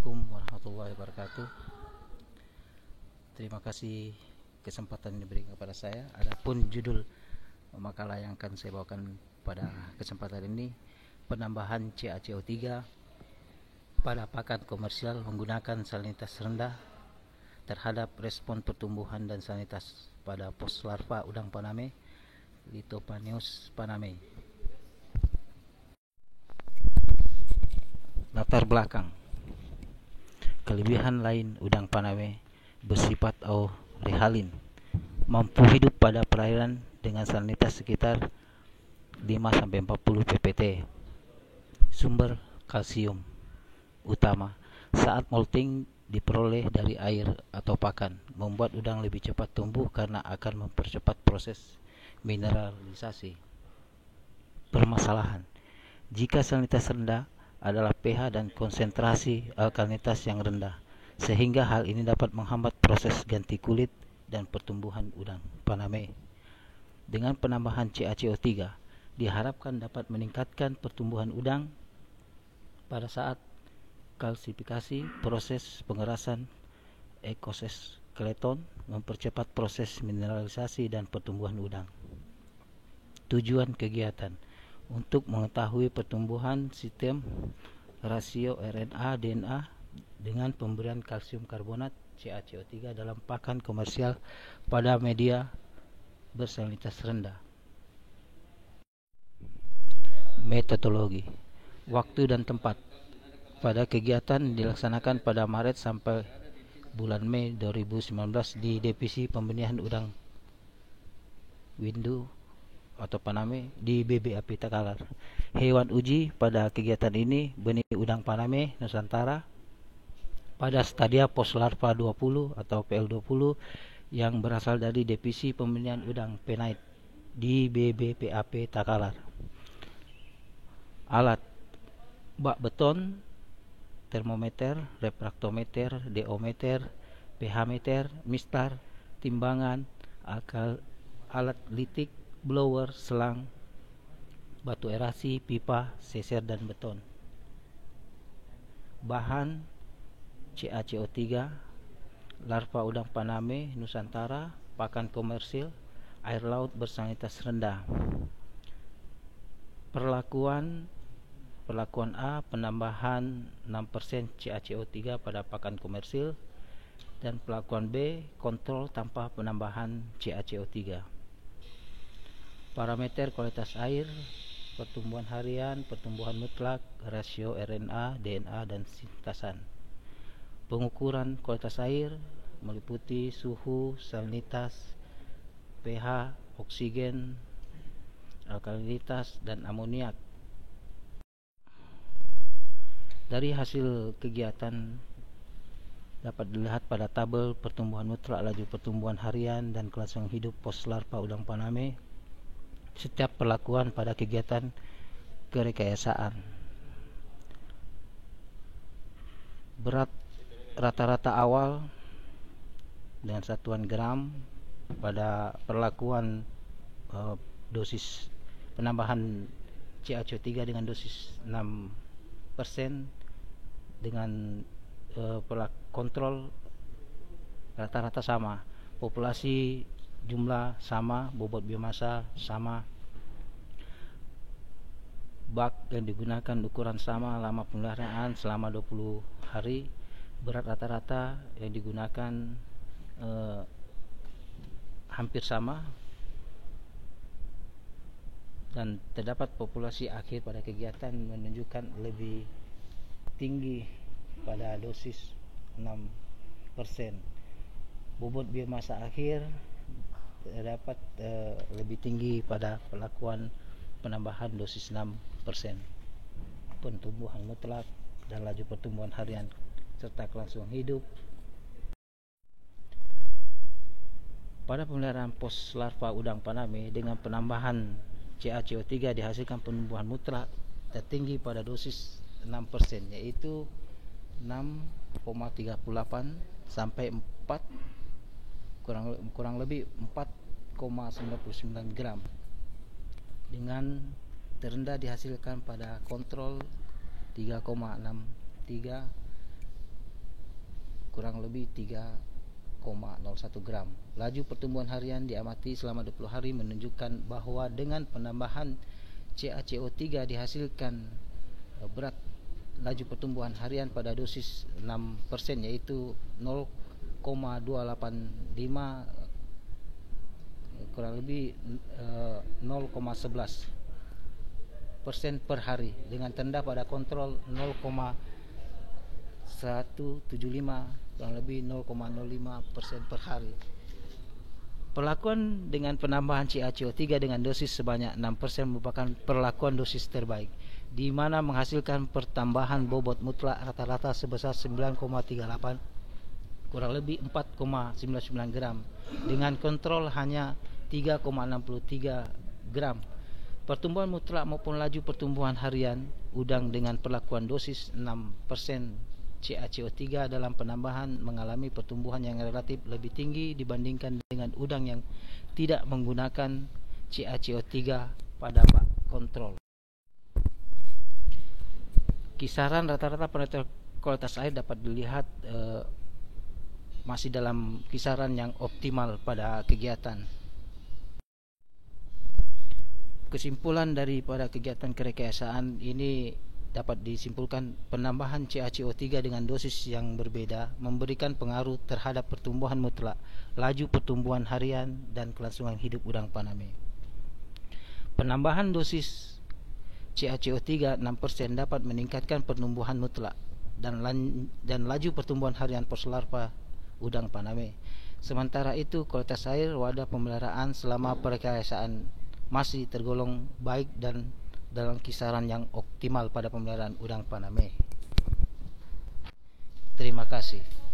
Assalamualaikum warahmatullahi wabarakatuh. Terima kasih kesempatan yang diberikan kepada saya. Adapun judul makalah yang akan saya bawakan pada kesempatan ini, penambahan CaCO3 pada pakan komersial menggunakan salinitas rendah terhadap respon pertumbuhan dan salinitas pada pos larva udang Paname, Lithophanius paname. Latar belakang. Kelebihan lain udang Paname bersifat aurehalin, mampu hidup pada perairan dengan salinitas sekitar 5-40 ppt. Sumber kalsium utama saat molting diperoleh dari air atau pakan, membuat udang lebih cepat tumbuh karena akan mempercepat proses mineralisasi. Permasalahan: jika salinitas rendah adalah pH dan konsentrasi alkalinitas yang rendah, sehingga hal ini dapat menghambat proses ganti kulit dan pertumbuhan udang Paname. Dengan penambahan CaCO3 diharapkan dapat meningkatkan pertumbuhan udang pada saat kalsifikasi, proses pengerasan eksoskeleton, mempercepat proses mineralisasi dan pertumbuhan udang. Tujuan kegiatan: untuk mengetahui pertumbuhan sistem rasio RNA DNA dengan pemberian kalsium karbonat CaCO3 dalam pakan komersial pada media bersalinitas rendah. Metodologi, waktu dan tempat. Pada kegiatan dilaksanakan pada Maret sampai bulan Mei 2019 di Divisi Pembenihan Udang Windu atau Paname di BBAP Takalar. Hewan uji pada kegiatan ini benih udang Paname Nusantara pada stadia pos larva 20 atau PL20 yang berasal dari Divisi Pembenihan Udang Penait di BBPAP Takalar. Alat: bak beton, termometer, refraktometer, deometer, pH meter, mistar, timbangan, alat litik, blower, selang, batu erasi, pipa, seser dan beton. Bahan: CaCO3, larva udang Paname Nusantara, pakan komersil, air laut bersalinitas rendah. Perlakuan A, penambahan 6% CaCO3 pada pakan komersil, dan perlakuan B, kontrol tanpa penambahan CaCO3. Parameter kualitas air, pertumbuhan harian, pertumbuhan mutlak, rasio RNA, DNA, dan sintasan. Pengukuran kualitas air meliputi suhu, salinitas, pH, oksigen, alkalinitas, dan amoniak. Dari hasil kegiatan dapat dilihat pada tabel pertumbuhan mutlak, laju pertumbuhan harian, dan kelangsungan hidup pos larva udang Paname setiap perlakuan pada kegiatan kerekayasaan. Berat rata-rata awal dengan satuan gram pada perlakuan dosis penambahan CaCO3 dengan dosis 6% dengan kontrol rata-rata sama, populasi jumlah sama, bobot biomasa sama, bak yang digunakan ukuran sama, lama pemeliharaan selama 20 hari, berat rata-rata yang digunakan hampir sama, dan terdapat populasi akhir pada kegiatan menunjukkan lebih tinggi pada dosis 6%. Bobot biomasa akhir terdapat lebih tinggi pada perlakuan penambahan dosis 6%. Pertumbuhan mutlak dan laju pertumbuhan harian serta kelangsungan hidup. Pada pemeliharaan pos larva udang Paname dengan penambahan CaCO3 dihasilkan pertumbuhan mutlak tertinggi pada dosis 6%, yaitu 6,38 sampai 4, kurang lebih 4,99 gram. Dengan terendah dihasilkan pada kontrol 3,63 kurang lebih 3,01 gram. Laju pertumbuhan harian diamati selama 20 hari menunjukkan bahwa dengan penambahan CaCO3 dihasilkan berat laju pertumbuhan harian pada dosis 6% yaitu 0,285 kurang lebih 0,11% per hari dengan tenda pada kontrol 0,175 kurang lebih 0,05% per hari. Perlakuan dengan penambahan CaCO3 dengan dosis sebanyak 6% merupakan perlakuan dosis terbaik, di mana menghasilkan pertambahan bobot mutlak rata-rata sebesar 9,38 kurang lebih 4,99 gram dengan kontrol hanya 3,63 gram. Pertumbuhan mutlak maupun laju pertumbuhan harian udang dengan perlakuan dosis 6% CaCO3 dalam penambahan mengalami pertumbuhan yang relatif lebih tinggi dibandingkan dengan udang yang tidak menggunakan CaCO3 pada bak kontrol. Kisaran rata-rata parameter kualitas air dapat dilihat masih dalam kisaran yang optimal pada kegiatan. Kesimpulan daripada kegiatan kerekayasaan ini dapat disimpulkan penambahan CaCO3 dengan dosis yang berbeda memberikan pengaruh terhadap pertumbuhan mutlak, laju pertumbuhan harian, dan kelangsungan hidup udang Paname. Penambahan dosis CaCO3 6% dapat meningkatkan pertumbuhan mutlak dan laju pertumbuhan harian poslarva udang Paname. Sementara itu, kualitas air wadah pemeliharaan selama perekayasaan masih tergolong baik dan dalam kisaran yang optimal pada pemeliharaan udang Paname. Terima kasih.